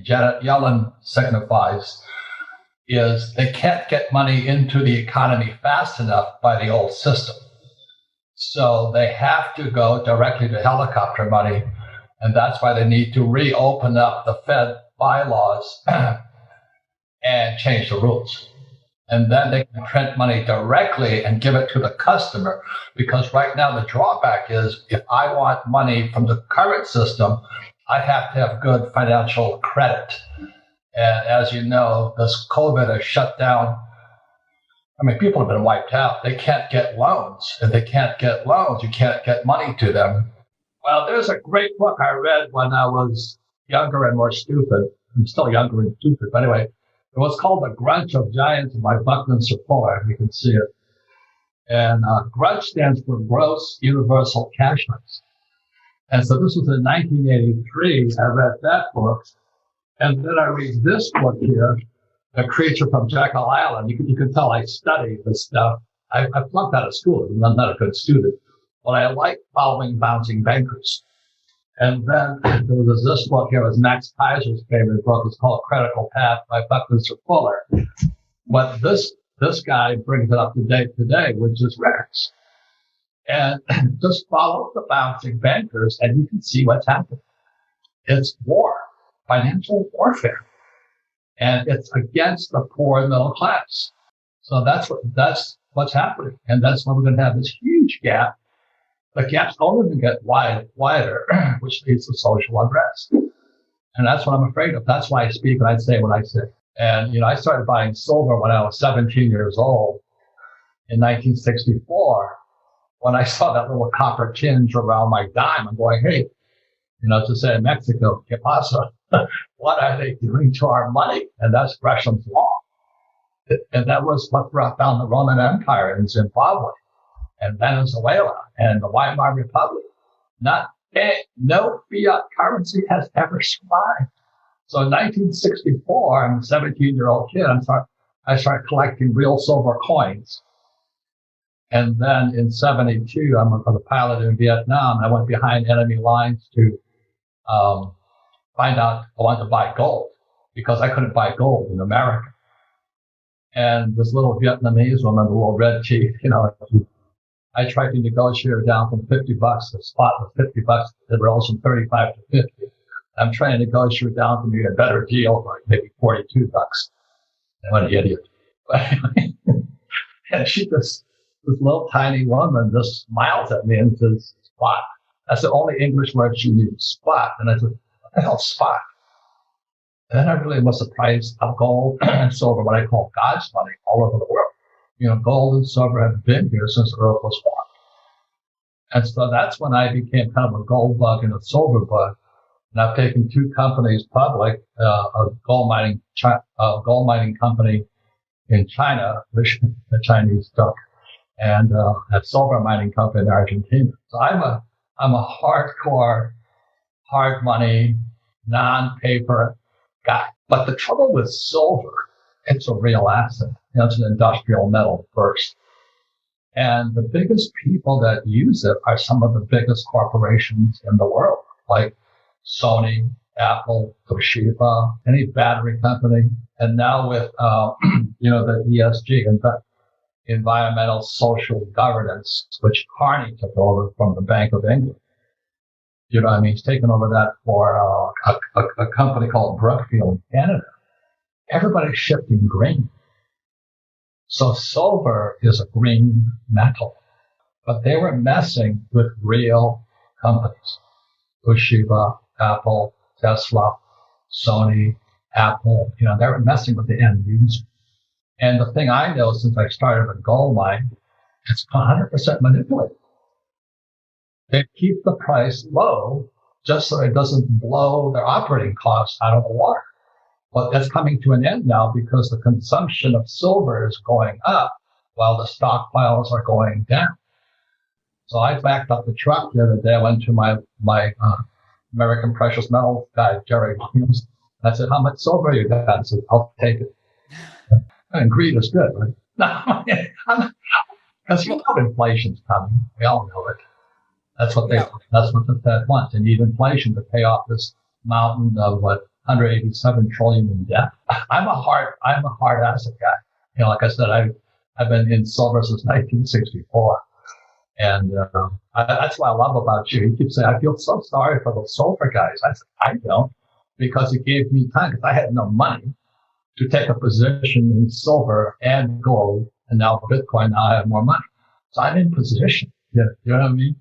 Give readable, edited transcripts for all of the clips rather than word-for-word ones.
Janet Yellen signifies is they can't get money into the economy fast enough by the old system. So they have to go directly to helicopter money, and that's why they need to reopen up the Fed bylaws and change the rules. And then they can print money directly and give it to the customer, because right now the drawback is if I want money from the current system, I have to have good financial credit. And as you know, this COVID has shut down. I mean, people have been wiped out. They can't get loans. If they can't get loans, you can't get money to them. Well, there's a great book I read when I was younger and more stupid. I'm still younger and stupid, but anyway, it was called The Grudge of Giants by Buckminster Fuller. You can see it. And grudge stands for gross universal cashless. And so this was in 1983. I read that book. And then I read this book here, A Creature from Jekyll Island. You can tell I study this stuff. I flunked out of school. I'm not a good student. But I like following bouncing bankers. And then there was this book here, was Max Kaiser's favorite book. It's called Critical Path by Buckminster Fuller. But this guy brings it up to date today, which is Rex. And just follow the bouncing bankers and you can see what's happening. It's war, financial warfare. And it's against the poor and middle class. So that's what's happening. And that's why we're going to have this huge gap. The gap's only going to get wider, which leads to social unrest. And that's what I'm afraid of. That's why I speak and I say what I say. And, I started buying silver when I was 17 years old in 1964. When I saw that little copper tinge around my dime, I'm going, hey, to say in Mexico, ¿qué pasa? What are they doing to our money? And that's Gresham's law. And that was what brought down the Roman Empire in Zimbabwe and Venezuela and the Weimar Republic. No fiat currency has ever survived. So in 1964, I'm a 17-year-old kid. I started collecting real silver coins. And then in 72, I'm a pilot in Vietnam. I went behind enemy lines to find out I wanted to buy gold because I couldn't buy gold in America. And this little Vietnamese woman, the little red teeth, I tried to negotiate her down from $50. The spot was $50. It rose from 35 to 50. I'm trying to negotiate her down to me a better deal, like maybe $42. What an idiot. But anyway, and this little tiny woman just smiles at me and says, spot. That's the only English word she used, spot. And I said, what the hell, spot? And then I really was surprised of gold and silver, what I call God's money, all over the world. Gold and silver have been here since the earth was formed. And so that's when I became kind of a gold bug and a silver bug. And I've taken two companies public, a gold mining company in China, which the Chinese took, and a silver mining company in Argentina. So I'm a hardcore, hard money, non-paper guy. But the trouble with silver, it's a real asset. It's an industrial metal first. And the biggest people that use it are some of the biggest corporations in the world, like Sony, Apple, Toshiba, any battery company. And now with, the ESG, environmental social governance, which Carney took over from the Bank of England. He's taken over that for a company called Brookfield in Canada. Everybody's shifting green. So silver is a green metal. But they were messing with real companies. Toshiba, Apple, Tesla, Sony, Apple, they were messing with the end user. And the thing I know since I started a gold mine, it's 100% manipulated. They keep the price low just so it doesn't blow their operating costs out of the water. But that's coming to an end now because the consumption of silver is going up while the stockpiles are going down. So I backed up the truck the other day. I went to my American Precious Metals guy, Jerry Williams. I said, how much silver you got? I said, I'll take it. And greed is good, right? No, because inflation's coming. We all know it. That's what the Fed wants. They need inflation to pay off this mountain of 187 trillion in debt. I'm a hard asset guy. Like I said, I've been in silver since 1964. And that's what I love about you. You keep saying, I feel so sorry for those silver guys. I said, I don't, because it gave me time, because I had no money to take a position in silver and gold, and now Bitcoin, now I have more money. So I'm in position. Yeah, you know what I mean?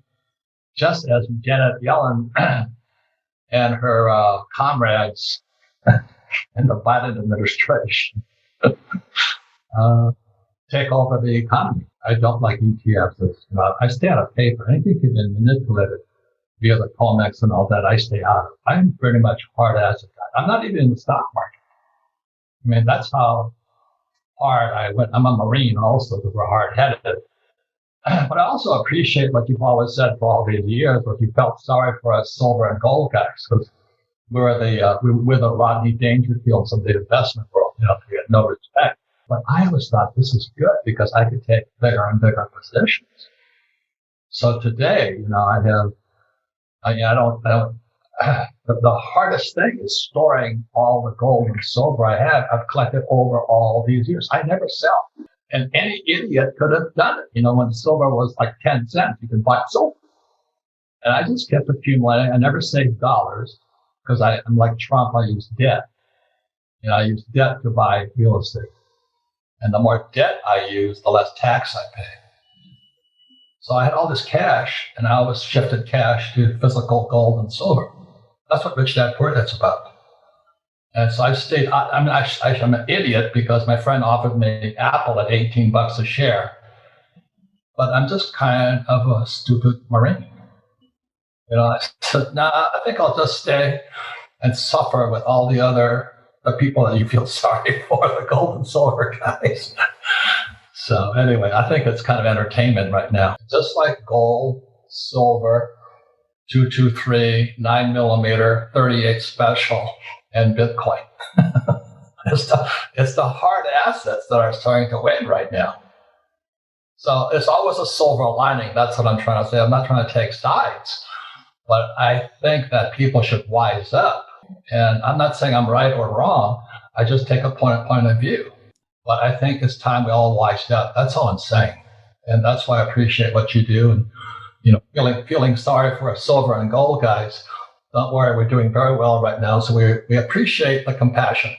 Just as Janet Yellen and her comrades in the Biden administration take over the economy. I don't like ETFs. I stay out of paper. Anything can be manipulated via the COMEX and all that, I stay out of. I'm pretty much hard asset guy. I'm not even in the stock market. I mean, that's how hard I went. I'm a Marine also, because we're hard-headed. But I also appreciate what you've always said for all these years, what you felt sorry for us silver and gold guys, because we're the Rodney Dangerfields of the investment world. We get no respect. But I always thought this is good because I could take bigger and bigger positions. So today, the hardest thing is storing all the gold and silver I have. I've collected over all these years. I never sell. And any idiot could have done it. When silver was like 10 cents, you could buy silver. And I just kept accumulating. I never saved dollars because I'm like Trump. I use debt. I use debt to buy real estate. And the more debt I use, the less tax I pay. So I had all this cash, and I always shifted cash to physical gold and silver. That's what Rich Dad Poor Dad's about. And so I've stayed. I'm an idiot because my friend offered me Apple at $18 a share. But I'm just kind of a stupid Marine. I said, I think I'll just stay and suffer with all the people that you feel sorry for, the gold and silver guys. So anyway, I think it's kind of entertainment right now. Just like gold, silver, 223, 9mm, 38 special, and Bitcoin. It's the hard assets that are starting to win right now. So it's always a silver lining. That's what I'm trying to say. I'm not trying to take sides, but I think that people should wise up. And I'm not saying I'm right or wrong. I just take a point of view. But I think it's time we all wised up. That's all I'm saying. And that's why I appreciate what you do. And, feeling sorry for us silver and gold guys. Don't worry, we're doing very well right now. So we appreciate the compassion.